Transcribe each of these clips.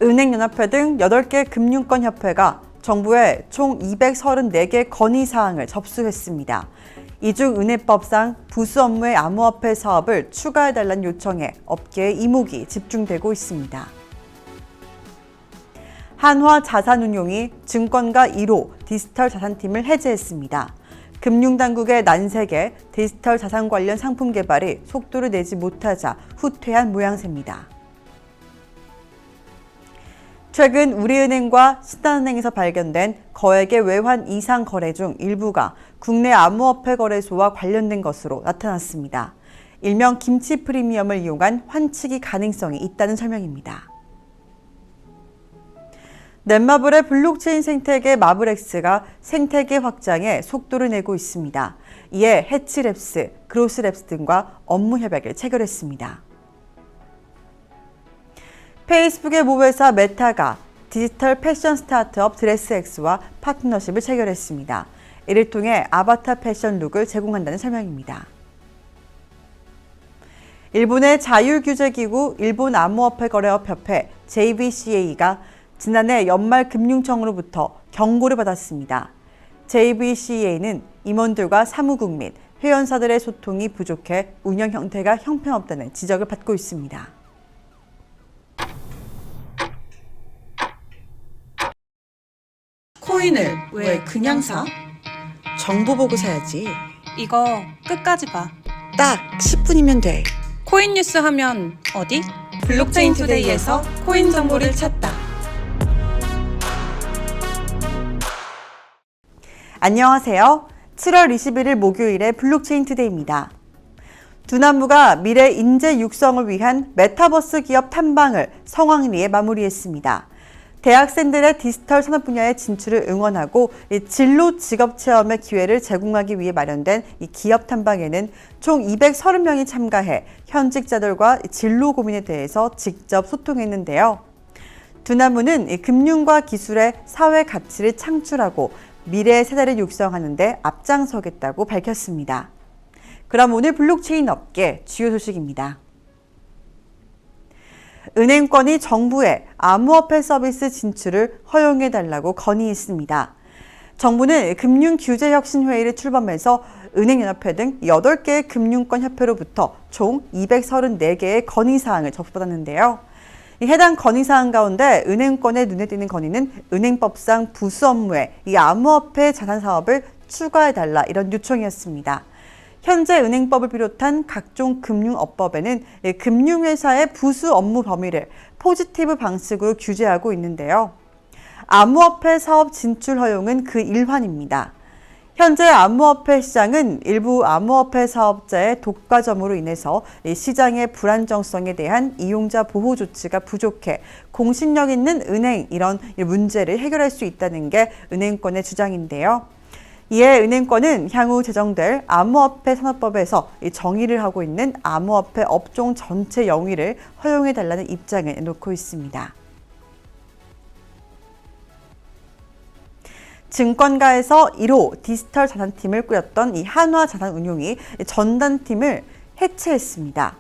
은행연합회 등 8개 금융권협회가 정부에 총 234개 건의사항을 접수했습니다. 이 중 은행법상 부수 업무의 암호화폐 사업을 추가해달라는 요청에 업계의 이목이 집중되고 있습니다. 한화자산운용이 증권가 1호 디지털 자산팀을 해제했습니다. 금융당국의 난색에 디지털 자산 관련 상품 개발이 속도를 내지 못하자 후퇴한 모양새입니다. 최근 우리은행과 신한은행에서 발견된 거액의 외환 이상 거래 중 일부가 국내 암호화폐 거래소와 관련된 것으로 나타났습니다. 일명 김치 프리미엄을 이용한 환치기 가능성이 있다는 설명입니다. 넷마블의 블록체인 생태계 마블엑스가 생태계 확장에 속도를 내고 있습니다. 이에 해치랩스, 그로스랩스 등과 업무 협약을 체결했습니다. 페이스북의 모회사 메타가 디지털 패션 스타트업 드레스X와 파트너십을 체결했습니다. 이를 통해 아바타 패션 룩을 제공한다는 설명입니다. 일본의 자율규제기구 일본암호화폐거래업협회 JBCA가 지난해 연말금융청으로부터 경고를 받았습니다. JBCA는 임원들과 사무국 및 회원사들의 소통이 부족해 운영 형태가 형편없다는 지적을 받고 있습니다. 코인을 왜 그냥 사? 정보 보고 사야지. 이거 끝까지 봐. 딱 10분이면 돼. 코인 뉴스 하면 어디? 블록체인 투데이에서 코인 정보를 찾다. 안녕하세요. 7월 21일 목요일의 블록체인 투데이입니다. 두나무가 미래 인재 육성을 위한 메타버스 기업 탐방을 성황리에 마무리했습니다. 대학생들의 디지털 산업 분야의 진출을 응원하고 진로 직업 체험의 기회를 제공하기 위해 마련된 이 기업 탐방에는 총 230명이 참가해 현직자들과 진로 고민에 대해서 직접 소통했는데요. 두나무는 금융과 기술의 사회 가치를 창출하고 미래 세대를 육성하는 데 앞장서겠다고 밝혔습니다. 그럼 오늘 블록체인 업계 주요 소식입니다. 은행권이 정부에 암호화폐 서비스 진출을 허용해달라고 건의했습니다. 정부는 금융규제혁신회의를 출범해서 은행연합회 등 8개의 금융권협회로부터 총 234개의 건의사항을 접수받았는데요. 해당 건의사항 가운데 은행권에 눈에 띄는 건의는 은행법상 부수 업무에 이 암호화폐 자산 사업을 추가해달라 이런 요청이었습니다. 현재 은행법을 비롯한 각종 금융업법에는 금융회사의 부수 업무 범위를 포지티브 방식으로 규제하고 있는데요. 암호화폐 사업 진출 허용은 그 일환입니다. 현재 암호화폐 시장은 일부 암호화폐 사업자의 독과점으로 인해서 시장의 불안정성에 대한 이용자 보호 조치가 부족해 공신력 있는 은행 이런 문제를 해결할 수 있다는 게 은행권의 주장인데요. 이에 은행권은 향후 제정될 암호화폐 산업법에서 정의를 하고 있는 암호화폐 업종 전체 영위를 허용해달라는 입장을 놓고 있습니다. 증권가에서 1호 디지털 자산팀을 꾸렸던 이 한화자산운용이 전담팀을 해체했습니다.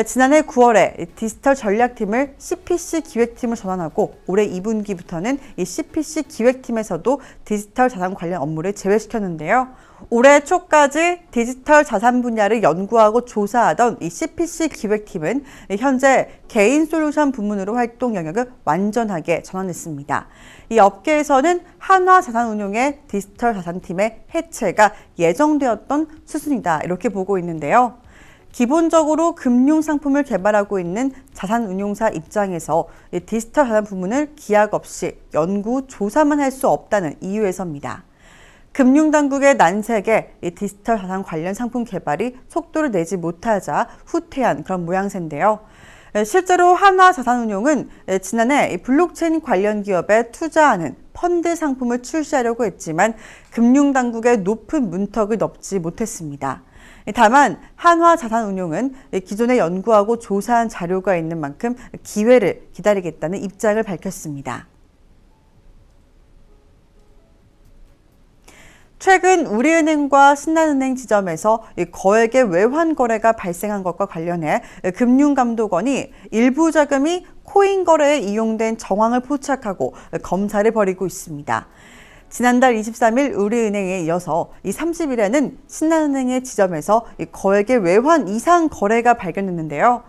지난해 9월에 디지털 전략팀을 CPC 기획팀을 전환하고 올해 2분기부터는 이 CPC 기획팀에서도 디지털 자산 관련 업무를 제외시켰는데요. 올해 초까지 디지털 자산 분야를 연구하고 조사하던 이 CPC 기획팀은 현재 개인 솔루션 부문으로 활동 영역을 완전하게 전환했습니다. 이 업계에서는 한화자산운용의 디지털 자산팀의 해체가 예정되었던 수순이다 이렇게 보고 있는데요. 기본적으로 금융상품을 개발하고 있는 자산운용사 입장에서 디지털 자산 부문을 기약 없이 연구, 조사만 할 수 없다는 이유에서입니다. 금융당국의 난색에 디지털 자산 관련 상품 개발이 속도를 내지 못하자 후퇴한 그런 모양새인데요. 실제로 한화자산운용은 지난해 블록체인 관련 기업에 투자하는 펀드 상품을 출시하려고 했지만 금융당국의 높은 문턱을 넘지 못했습니다. 다만 한화자산운용은 기존에 연구하고 조사한 자료가 있는 만큼 기회를 기다리겠다는 입장을 밝혔습니다. 최근 우리은행과 신한은행 지점에서 이 거액의 외환 거래가 발생한 것과 관련해 금융감독원이 일부 자금이 코인 거래에 이용된 정황을 포착하고 검사를 벌이고 있습니다. 지난달 23일 우리은행에 이어서 이 30일에는 신한은행의 지점에서 이 거액의 외환 이상 거래가 발견됐는데요.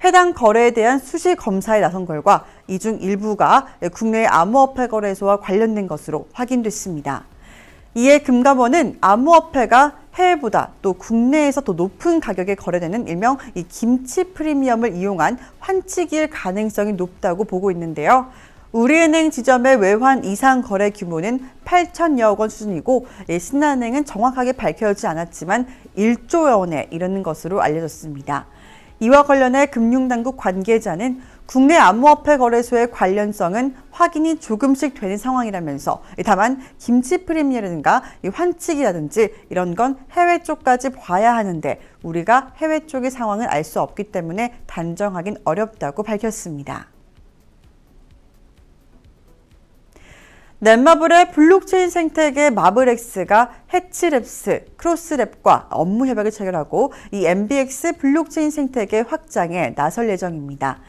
해당 거래에 대한 수시 검사에 나선 결과 이 중 일부가 국내 암호화폐 거래소와 관련된 것으로 확인됐습니다. 이에 금감원은 암호화폐가 해외보다 또 국내에서 더 높은 가격에 거래되는 일명 이 김치 프리미엄을 이용한 환치기일 가능성이 높다고 보고 있는데요. 우리은행 지점의 외환 이상 거래 규모는 8천여억 원 수준이고 신한은행은 정확하게 밝혀지지 않았지만 1조 원에 이르는 것으로 알려졌습니다. 이와 관련해 금융당국 관계자는 국내 암호화폐 거래소의 관련성은 확인이 조금씩 되는 상황이라면서 다만 김치 프리미엄이라든가 환치기라든지 이런 건 해외 쪽까지 봐야 하는데 우리가 해외 쪽의 상황을 알 수 없기 때문에 단정하긴 어렵다고 밝혔습니다. 넷마블의 블록체인 생태계 마블엑스가 해치랩스, 크로스랩과 업무 협약을 체결하고 이 MBX 블록체인 생태계 확장에 나설 예정입니다.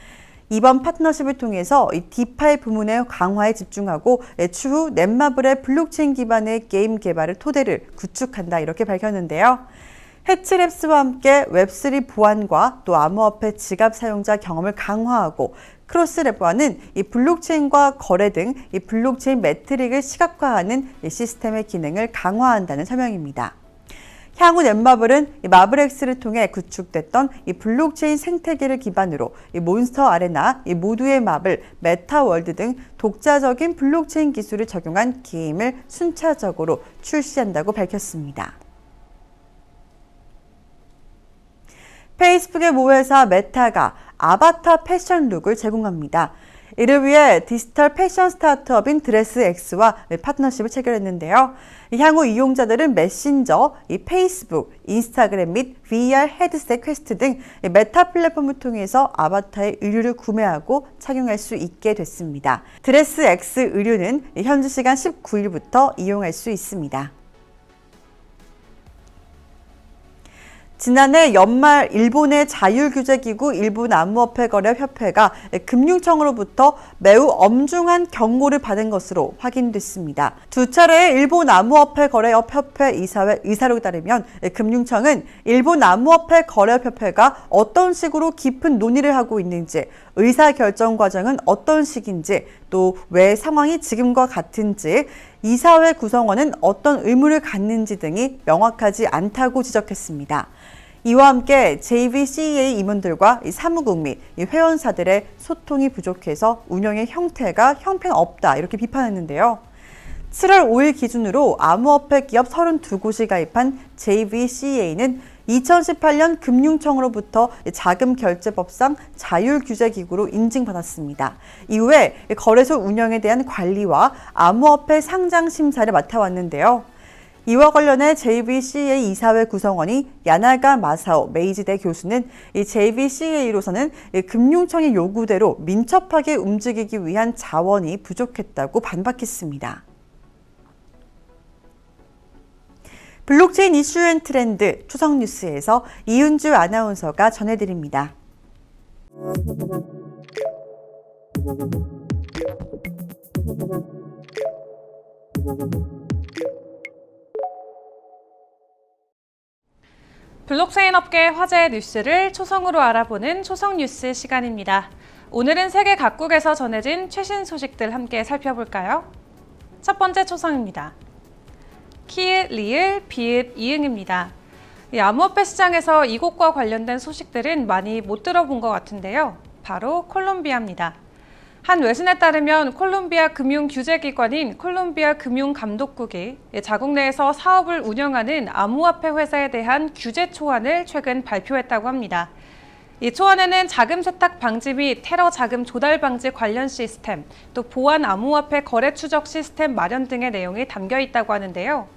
이번 파트너십을 통해서 이 디파이 부문의 강화에 집중하고 추후 넷마블의 블록체인 기반의 게임 개발을 토대를 구축한다 이렇게 밝혔는데요. 해치랩스와 함께 웹3 보안과 또 암호화폐 지갑 사용자 경험을 강화하고 크로스랩과는 이 블록체인과 거래 등 이 블록체인 매트릭을 시각화하는 이 시스템의 기능을 강화한다는 설명입니다. 향후 넷마블은 이 마블엑스를 통해 구축됐던 이 블록체인 생태계를 기반으로 이 몬스터 아레나, 이 모두의 마블, 메타월드 등 독자적인 블록체인 기술을 적용한 게임을 순차적으로 출시한다고 밝혔습니다. 페이스북의 모회사 메타가 아바타 패션 룩을 제공합니다. 이를 위해 디지털 패션 스타트업인 드레스X와 파트너십을 체결했는데요. 향후 이용자들은 메신저, 페이스북, 인스타그램 및 VR 헤드셋 퀘스트 등 메타 플랫폼을 통해서 아바타의 의류를 구매하고 착용할 수 있게 됐습니다. 드레스X 의류는 현지 시간 19일부터 이용할 수 있습니다. 지난해 연말 일본의 자율규제기구 일본 암호화폐거래협회가 금융청으로부터 매우 엄중한 경고를 받은 것으로 확인됐습니다. 두 차례의 일본 암호화폐거래협회 이사회 의사록에 따르면 금융청은 일본 암호화폐거래협회가 어떤 식으로 깊은 논의를 하고 있는지, 의사결정 과정은 어떤 식인지, 또 왜 상황이 지금과 같은지, 이사회 구성원은 어떤 의무를 갖는지 등이 명확하지 않다고 지적했습니다. 이와 함께 JVCEA 임원들과 사무국 및 회원사들의 소통이 부족해서 운영의 형태가 형편없다 이렇게 비판했는데요. 7월 5일 기준으로 암호화폐 기업 32곳이 가입한 JVCEA는 2018년 금융청으로부터 자금결제법상 자율규제기구로 인증받았습니다. 이후에 거래소 운영에 대한 관리와 암호화폐 상장 심사를 맡아왔는데요. 이와 관련해 JVCA 이사회 구성원이 야나가 마사오 메이지대 교수는 이 JVCA로서는 금융청의 요구대로 민첩하게 움직이기 위한 자원이 부족했다고 반박했습니다. 블록체인 이슈 앤 트렌드 초성 뉴스에서 이은주 아나운서가 전해드립니다. 블록체인 업계 화제의 뉴스를 초성으로 알아보는 초성 뉴스 시간입니다. 오늘은 세계 각국에서 전해진 최신 소식들 함께 살펴볼까요? 첫 번째 초성입니다. 키읔, 리을, 비읍, 이응입니다. 암호화폐 시장에서 이곳과 관련된 소식들은 많이 못 들어본 것 같은데요. 바로 콜롬비아입니다. 한 외신에 따르면 콜롬비아 금융규제기관인 콜롬비아 금융감독국이 자국 내에서 사업을 운영하는 암호화폐 회사에 대한 규제 초안을 최근 발표했다고 합니다. 이 초안에는 자금 세탁 방지 및 테러 자금 조달 방지 관련 시스템, 또 보안 암호화폐 거래 추적 시스템 마련 등의 내용이 담겨 있다고 하는데요.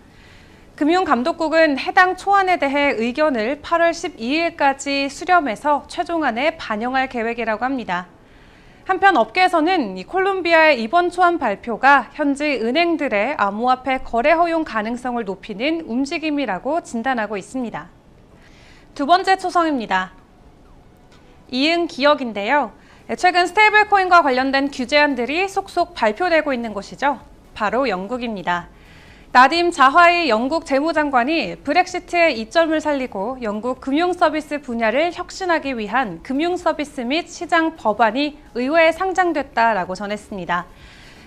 금융감독국은 해당 초안에 대해 의견을 8월 12일까지 수렴해서 최종안에 반영할 계획이라고 합니다. 한편 업계에서는 이 콜롬비아의 이번 초안 발표가 현지 은행들의 암호화폐 거래 허용 가능성을 높이는 움직임이라고 진단하고 있습니다. 두 번째 초성입니다. 이응 기억인데요. 최근 스테이블 코인과 관련된 규제안들이 속속 발표되고 있는 곳이죠. 바로 영국입니다. 나딤 자하이 영국 재무장관이 브렉시트의 이점을 살리고 영국 금융서비스 분야를 혁신하기 위한 금융서비스 및 시장 법안이 의회에 상정됐다라고 전했습니다.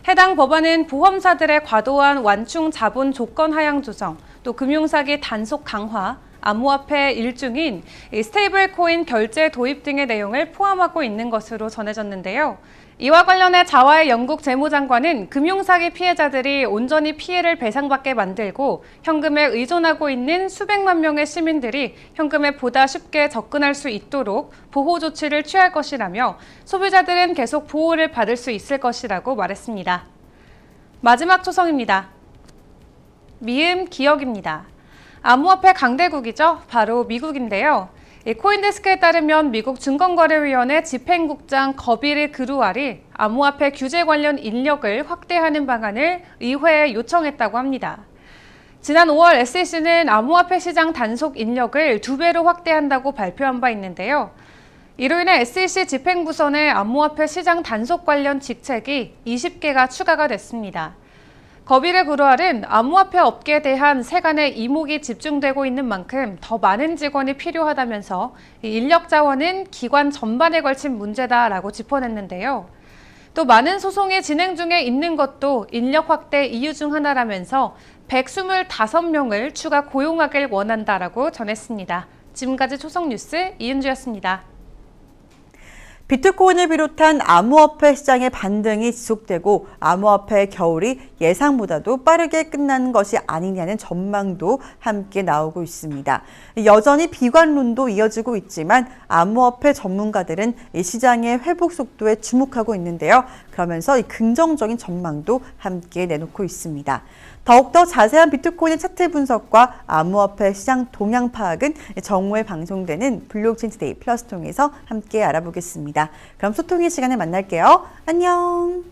해당 법안은 보험사들의 과도한 완충 자본 조건 하향 조정, 또 금융사기 단속 강화, 암호화폐 일종인 스테이블 코인 결제 도입 등의 내용을 포함하고 있는 것으로 전해졌는데요. 이와 관련해 자하이 영국 재무장관은 금융사기 피해자들이 온전히 피해를 배상받게 만들고 현금에 의존하고 있는 수백만 명의 시민들이 현금에 보다 쉽게 접근할 수 있도록 보호 조치를 취할 것이라며 소비자들은 계속 보호를 받을 수 있을 것이라고 말했습니다. 마지막 초성입니다. 미음 기억입니다. 암호화폐 강대국이죠. 바로 미국인데요. 코인데스크에 따르면 미국 증권거래위원회 집행국장 거비르 그루알이 암호화폐 규제 관련 인력을 확대하는 방안을 의회에 요청했다고 합니다. 지난 5월 SEC는 암호화폐 시장 단속 인력을 2배로 확대한다고 발표한 바 있는데요. 이로 인해 SEC 집행부서 내 암호화폐 시장 단속 관련 직책이 20개가 추가가 됐습니다. 거비르 그루알은 암호화폐 업계에 대한 세간의 이목이 집중되고 있는 만큼 더 많은 직원이 필요하다면서 인력 자원은 기관 전반에 걸친 문제다라고 짚어냈는데요. 또 많은 소송이 진행 중에 있는 것도 인력 확대 이유 중 하나라면서 125명을 추가 고용하길 원한다라고 전했습니다. 지금까지 초성 뉴스 이은주였습니다. 비트코인을 비롯한 암호화폐 시장의 반등이 지속되고 암호화폐의 겨울이 예상보다도 빠르게 끝나는 것이 아니냐는 전망도 함께 나오고 있습니다. 여전히 비관론도 이어지고 있지만 암호화폐 전문가들은 이 시장의 회복 속도에 주목하고 있는데요. 그러면서 이 긍정적인 전망도 함께 내놓고 있습니다. 더욱더 자세한 비트코인의 차트 분석과 암호화폐 시장 동향 파악은 정오에 방송되는 블록체인 투데이 플러스 통해서 함께 알아보겠습니다. 그럼 소통의 시간에 만날게요. 안녕!